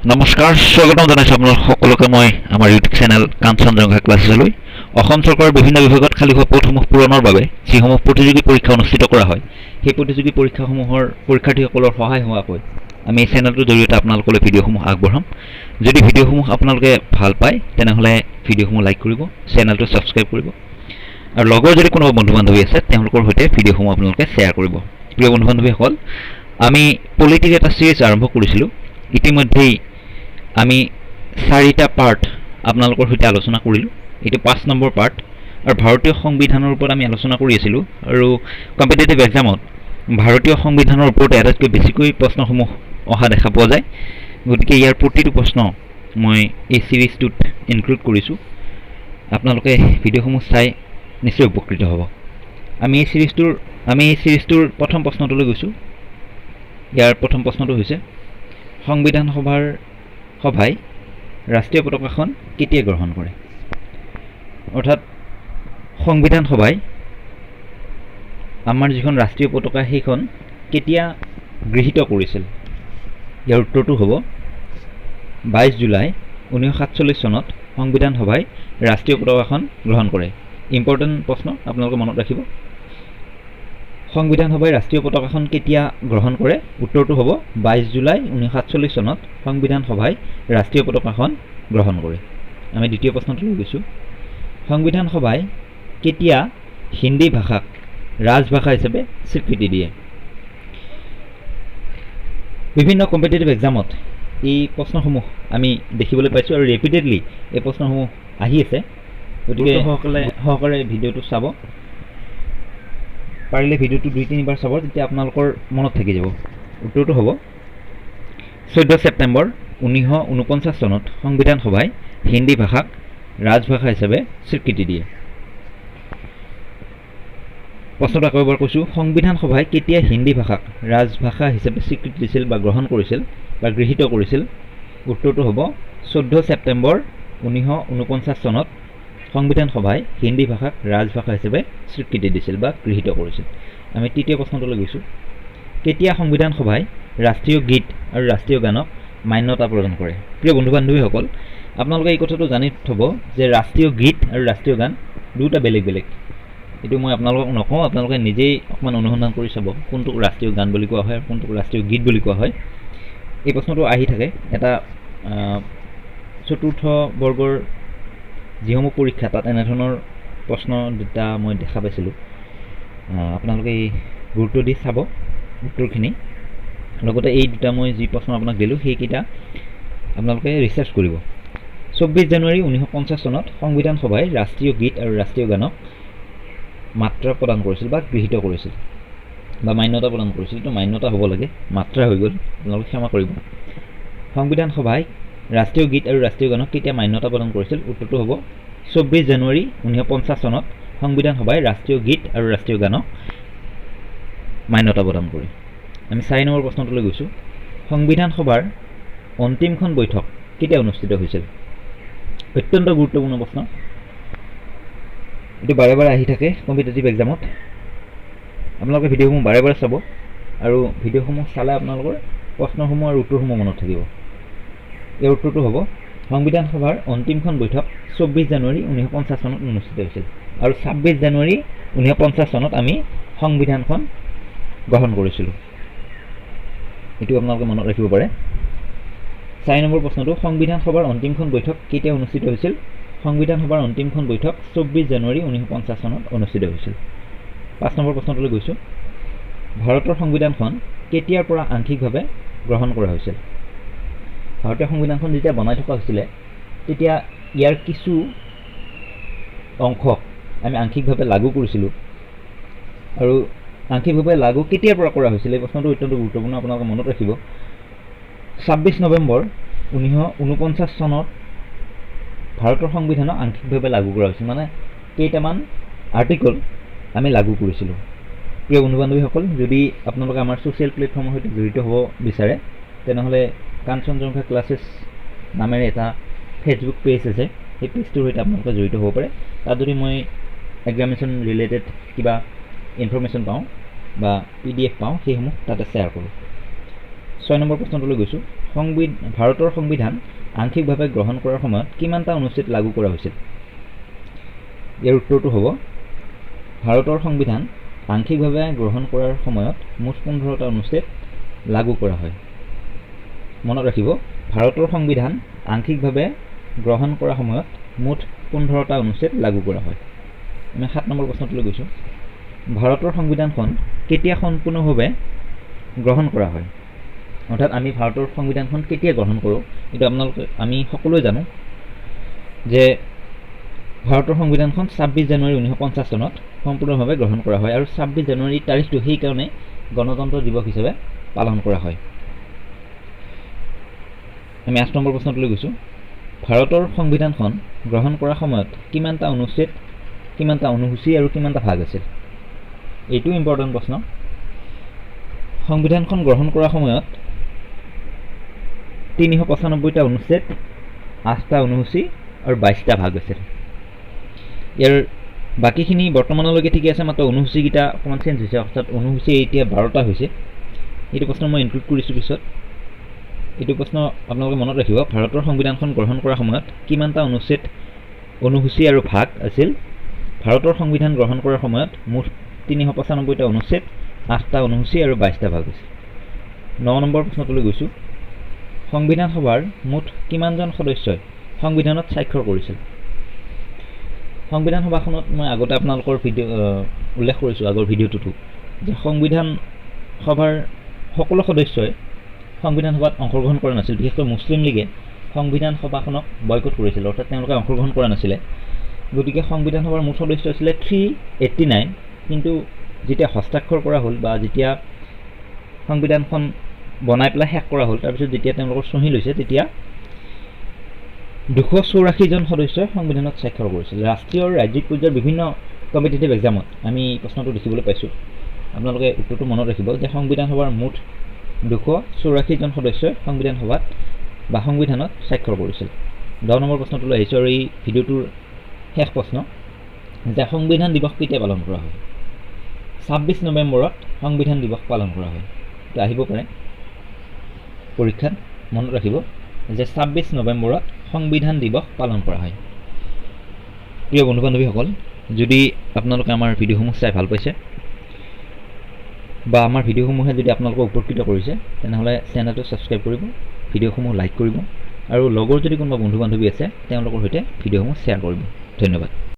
নমস্কাৰ স্বাগতম জনাইছোঁ আপোনালোক সকলোকে মই আমাৰ ইউটিউব চেনেল কাঞ্চনজংঘা ক্লাছেছলৈ অসম চৰকাৰৰ বিভিন্ন বিভাগত খালী হোৱা পদসমূহ পূৰণৰ বাবে যিসমূহ প্ৰতিযোগী পৰীক্ষা অনুষ্ঠিত কৰা হয় সেই প্ৰতিযোগী পৰীক্ষাসমূহৰ পৰীক্ষাৰ্থীসকলৰ সহায় হোৱাকৈ আমি এই চেনেলটোৰ জৰিয়তে আপোনালোকলৈ ভিডিঅ'সমূহ আগবঢ়াম যদি ভিডিঅ'সমূহ আপোনালোকে ভাল পায় তেনেহ'লে ভিডিঅ'সমূহ লাইক কৰিব চেনেলটো ছাবস্ক্ৰাইব কৰিব আৰু লগৰ যদি কোনোবা বন্ধু বান্ধৱী আছে তেওঁলোকৰ সৈতে ভিডিঅ'সমূহ আপোনালোকে শ্বেয়াৰ কৰিব প্ৰিয় বন্ধু বান্ধৱীসকল আমি পলিটিৰ এটা চিৰিজ আৰম্ভ কৰিছিলোঁ ইতিমধ্যেই আমি 4টা পাৰ্ট আপোনালোকৰ সৈতে আলোচনা কৰিলোঁ এইটো 5 নম্বৰ পাৰ্ট আৰু ভাৰতীয় সংবিধানৰ ওপৰত আমি আলোচনা কৰি আছিলোঁ আৰু কম্পিটিটিভ এক্সামত ভাৰতীয় সংবিধানৰ ওপৰত আটাইতকৈ বেছিকৈ প্ৰশ্নসমূহ অহা দেখা পোৱা যায় গতিকে ইয়াৰ প্ৰতিটো প্ৰশ্ন মই এই চিৰিজটোত ইনক্লুড কৰিছোঁ আপোনালোকে ভিডিঅ'সমূহ চাই নিশ্চয় উপকৃত হ'ব আমি এই চিৰিজটোৰ প্ৰথম প্ৰশ্নটোলৈ গৈছোঁ ইয়াৰ প্ৰথম প্ৰশ্নটো হৈছে সংবিধান সভাই ৰাষ্ট্ৰীয় পতাকাখন কেতিয়া গ্ৰহণ কৰে অৰ্থাৎ সংবিধান সভাই আমাৰ যিখন ৰাষ্ট্ৰীয় পতাকা সেইখন কেতিয়া গৃহীত কৰিছিল ইয়াৰ উত্তৰটো হ'ব 22 জুলাই 1947 চনত সংবিধান সভাই ৰাষ্ট্ৰীয় পতাকাখন গ্ৰহণ কৰে ইম্পৰ্টেণ্ট প্ৰশ্ন আপোনালোকে মনত ৰাখিব সংবিধান সভাই ৰাষ্ট্ৰীয় পতাকাখন কেতিয়া গ্ৰহণ কৰে উত্তৰটো হ'ব 22 জুলাই 1947 চনত সংবিধান সভাই ৰাষ্ট্ৰীয় পতাকাখন গ্ৰহণ কৰে আমি দ্বিতীয় প্ৰশ্নটোলৈ গৈছোঁ সংবিধান সভাই কেতিয়া হিন্দী ভাষাক ৰাজভাষা হিচাপে স্বীকৃতি দিয়ে বিভিন্ন কম্পিটিটিভ এক্সামত এই প্ৰশ্নসমূহ আমি দেখিবলৈ পাইছোঁ আৰু ৰিপিটেডলি এই প্ৰশ্নসমূহ আহি আছে গতিকে সহকাৰে ভিডিঅ'টো চাব পাৰিলে ভিডিঅ'টো 2-3 বাৰ চাব তেতিয়া আপোনালোকৰ মনত থাকি যাব উত্তৰটো হ'ব 14 ছেপ্টেম্বৰ 1949 চনত সংবিধান সভাই হিন্দী ভাষাক ৰাজভাষা হিচাপে স্বীকৃতি দিয়ে প্ৰশ্নটো আকৌ এবাৰ কৈছোঁ সংবিধান সভাই কেতিয়া হিন্দী ভাষাক ৰাজভাষা হিচাপে স্বীকৃতি দিছিল বা গ্ৰহণ কৰিছিল বা গৃহীত কৰিছিল উত্তৰটো হ'ব 14 ছেপ্টেম্বৰ 1949 চনত সংবিধান সভাই হিন্দী ভাষাক ৰাজভাষা হিচাপে স্বীকৃতি দিছিল বা গৃহীত কৰিছিল আমি তৃতীয় প্ৰশ্নটোলৈ গৈছোঁ কেতিয়া সংবিধান সভাই ৰাষ্ট্ৰীয় গীত আৰু ৰাষ্ট্ৰীয় গানক মান্যতা প্ৰদান কৰে প্ৰিয় বন্ধু বান্ধৱীসকল আপোনালোকে এই কথাটো জানি থ'ব যে ৰাষ্ট্ৰীয় গীত আৰু ৰাষ্ট্ৰীয় গান দুটা বেলেগ বেলেগ এইটো মই আপোনালোকক নকওঁ আপোনালোকে নিজেই অকণমান অনুসন্ধান কৰি চাব কোনটোক ৰাষ্ট্ৰীয় গান বুলি কোৱা হয় আৰু কোনটোক ৰাষ্ট্ৰীয় গীত বুলি কোৱা হয় এই প্ৰশ্নটো আহি থাকে এটা চতুৰ্থ বৰ্গৰ যিসমূহ পৰীক্ষা তাত এনেধৰণৰ প্ৰশ্ন দুটা মই দেখা পাইছিলোঁ আপোনালোকে গুৰুত্ব দি চাব উত্তৰখিনি লগতে এই দুটা মই যি প্ৰশ্ন আপোনাক দিলোঁ সেইকেইটা আপোনালোকে ৰিচাৰ্চ কৰিব 24 জানুৱাৰী 1950 চনত সংবিধান সভাই ৰাষ্ট্ৰীয় গীত আৰু ৰাষ্ট্ৰীয় গানক মাত্ৰা প্ৰদান কৰিছিল বা গৃহীত কৰিছিল বা মান্যতা প্ৰদান কৰিছিল এইটো মান্যতা হ'ব লাগে মাত্ৰা হৈ গ'ল আপোনালোকে ক্ষমা কৰিব সংবিধান সভাই ৰাষ্ট্ৰীয় গীত আৰু ৰাষ্ট্ৰীয় গানক কেতিয়া মান্যতা প্ৰদান কৰিছিল উত্তৰটো হ'ব 24 জানুৱাৰী 1950 চনত সংবিধান সভাই ৰাষ্ট্ৰীয় গীত আৰু ৰাষ্ট্ৰীয় গানক মান্যতা প্ৰদান কৰে আমি 4 নম্বৰ প্ৰশ্নটোলৈ গৈছোঁ সংবিধান সভাৰ অন্তিমখন বৈঠক কেতিয়া অনুষ্ঠিত হৈছিল অত্যন্ত গুৰুত্বপূৰ্ণ প্ৰশ্ন এইটো বাৰে বাৰে আহি থাকে কম্পিটিটিভ এক্সামত আপোনালোকে ভিডিঅ'সমূহ বাৰে বাৰে চাব আৰু ভিডিঅ'সমূহ চালে আপোনালোকৰ প্ৰশ্নসমূহ আৰু উত্তৰসমূহ মনত থাকিব ইয়াৰ উত্তৰটো হ'ব সংবিধান সভাৰ অন্তিমখন বৈঠক 24 জানুৱাৰী 1950 চনত অনুষ্ঠিত হৈছিল আৰু 26 জানুৱাৰী 1950 চনত আমি সংবিধানখন গ্ৰহণ কৰিছিলোঁ এইটো আপোনালোকে মনত ৰাখিব পাৰে 4 নম্বৰ প্ৰশ্নটো সংবিধান সভাৰ অন্তিমখন বৈঠক কেতিয়া অনুষ্ঠিত হৈছিল সংবিধান সভাৰ অন্তিমখন বৈঠক 24 জানুৱাৰী 1950 চনত অনুষ্ঠিত হৈছিল 5 নম্বৰ প্ৰশ্নটোলৈ গৈছোঁ ভাৰতৰ সংবিধানখন কেতিয়াৰ পৰা আংশিকভাৱে গ্ৰহণ কৰা হৈছিল ভাৰতীয় সংবিধানখন যেতিয়া বনাই থকা হৈছিলে তেতিয়া ইয়াৰ কিছু অংশ আমি আংশিকভাৱে লাগু কৰিছিলোঁ আৰু আংশিকভাৱে লাগু কেতিয়াৰ পৰা কৰা হৈছিল এই প্ৰশ্নটো অত্যন্ত গুৰুত্বপূৰ্ণ আপোনালোকে মনত ৰাখিব 26 নৱেম্বৰ 1949 চনত ভাৰতৰ সংবিধানক আংশিকভাৱে লাগু কৰা হৈছিল মানে কেইটামান আৰ্টিকল আমি লাগু কৰিছিলোঁ প্ৰিয় বন্ধু বান্ধৱীসকল যদি আপোনালোকে আমাৰ ছ'চিয়েল প্লেটফৰ্মৰ সৈতে জড়িত হ'ব বিচাৰে তেনেহ'লে কাঞ্চনজংঘা ক্লাছেছ নামেৰে এটা ফেচবুক পেজ আছে সেই পেজটোৰ সৈতে আপোনালোকে জড়িত হ'ব পাৰে তাত যদি মই এক্সামিনেশ্যন ৰিলেটেড কিবা ইনফৰমেশ্যন পাওঁ বা PDF পাওঁ সেইসমূহ তাতে শ্বেয়াৰ কৰোঁ 6 নম্বৰ প্ৰশ্নটোলৈ গৈছোঁ ভাৰতৰ সংবিধান আংশিকভাৱে গ্ৰহণ কৰাৰ সময়ত কিমানটা অনুচ্ছেদ লাগু কৰা হৈছিল? ইয়াৰ উত্তৰটো হ'ব ভাৰতৰ সংবিধান আংশিকভাৱে গ্ৰহণ কৰাৰ সময়ত মুঠ 15টা অনুচ্ছেদ লাগু কৰা হয়। মনত ৰাখিব, ভাৰতৰ সংবিধান আংশিকভাৱে গ্ৰহণ কৰাৰ সময়ত মুঠ 15টা অনুচ্ছেদ লাগু কৰা হয়। আমি 7 নম্বৰ প্ৰশ্নটোলৈ গৈছোঁ। ভাৰতৰ সংবিধানখন কেতিয়া সম্পূৰ্ণভাৱে গ্ৰহণ কৰা হয়? অৰ্থাৎ আমি ভাৰতৰ সংবিধানখন কেতিয়া গ্ৰহণ কৰোঁ, এইটো আমি সকলোৱে জানো যে ভাৰতৰ সংবিধানখন 26 জানুৱাৰী 1950 চনত সম্পূৰ্ণভাৱে গ্ৰহণ কৰা হয় আৰু 26 জানুৱাৰী তাৰিখটো সেইকাৰণে গণতন্ত্ৰ দিৱস হিচাপে পালন কৰা হয়। আমি 8 নম্বৰ প্ৰশ্নটোলৈ গৈছোঁ। ভাৰতৰ সংবিধানখন গ্ৰহণ কৰাৰ সময়ত কিমানটা অনুচ্ছেদ, কিমানটা অনুসূচী আৰু কিমানটা ভাগ আছিল? এইটো ইম্পৰ্টেণ্ট প্ৰশ্ন। সংবিধানখন গ্ৰহণ কৰাৰ সময়ত 395টা অনুচ্ছেদ, 8টা অনুসূচী আৰু 22টা ভাগ আছিল। ইয়াৰ বাকীখিনি বৰ্তমানলৈকে ঠিকে আছে, মাত্ৰ অনুসূচীকেইটা অকণমান চেঞ্জ হৈছে, অৰ্থাৎ অনুসূচী এতিয়া 12টা হৈছে। এইটো প্ৰশ্ন মই ইনক্লুড কৰিছোঁ পিছত। এইটো প্ৰশ্ন আপোনালোকে মনত ৰাখিব, ভাৰতৰ সংবিধানখন গ্ৰহণ কৰাৰ সময়ত কিমানটা অনুচ্ছেদ, অনুসূচী আৰু ভাগ আছিল? ভাৰতৰ সংবিধান গ্ৰহণ কৰাৰ সময়ত মুঠ 395টা অনুচ্ছেদ, 8টা অনুসূচী আৰু 22টা ভাগ আছিল। 9 নম্বৰ প্ৰশ্নটোলৈ গৈছোঁ। সংবিধান সভাৰ মুঠ কিমানজন সদস্যই সংবিধানত স্বাক্ষৰ কৰিছিল? সংবিধান সভাখনত মই আগতে আপোনালোকৰ উল্লেখ কৰিছোঁ আগৰ ভিডিঅ'টোতো যে সংবিধান সভাৰ সকলো সদস্যই সংবিধান সভাত অংশগ্ৰহণ কৰা নাছিল। বিশেষকৈ মুছলিম লীগে সংবিধান সভাখনক বয়কট কৰিছিল, অৰ্থাৎ তেওঁলোকে অংশগ্ৰহণ কৰা নাছিলে। গতিকে সংবিধান সভাৰ মুঠ সদস্য আছিলে 389, কিন্তু যেতিয়া হস্তাক্ষৰ কৰা হ'ল বা যেতিয়া সংবিধানখন বনাই পেলাই শেষ কৰা হ'ল, তাৰপিছত যেতিয়া তেওঁলোকৰ চহী লৈছে, তেতিয়া 284জন সদস্যই সংবিধানত স্বাক্ষৰ কৰিছিল। ৰাষ্ট্ৰীয় আৰু ৰাজ্যিক পৰ্যায়ৰ বিভিন্ন কম্পিটিটিভ এক্সামত আমি প্ৰশ্নটো দেখিবলৈ পাইছোঁ। আপোনালোকে উত্তৰটো মনত ৰাখিব যে সংবিধান সভাৰ মুঠ 284জন সদস্যই সংবিধান সভাত বা সংবিধানত স্বাক্ষৰ কৰিছিল। 10 নম্বৰ প্ৰশ্নটোলৈ আহিছোঁ আৰু এই ভিডিঅ'টোৰ শেষ প্ৰশ্ন যে সংবিধান দিৱস কেতিয়া পালন কৰা হয়? 26 নৱেম্বৰত সংবিধান দিৱস পালন কৰা হয়। তো আহিব পাৰে পৰীক্ষাত, মনত ৰাখিব যে 26 নৱেম্বৰত সংবিধান দিৱস পালন কৰা হয়। প্ৰিয় বন্ধু বান্ধৱীসকল, যদি আপোনালোকে আমাৰ ভিডিঅ'সমূহ চাই ভাল পাইছে বা আমাৰ ভিডিঅ'সমূহে যদি আপোনালোকক উপকৃত কৰিছে, তেনেহ'লে চেনেলটো ছাবস্ক্ৰাইব কৰিব, ভিডিঅ'সমূহ লাইক কৰিব আৰু লগৰ যদি কোনোবা বন্ধু বান্ধৱী আছে তেওঁলোকৰ সৈতে ভিডিঅ'সমূহ শ্বেয়াৰ কৰিব। ধন্যবাদ।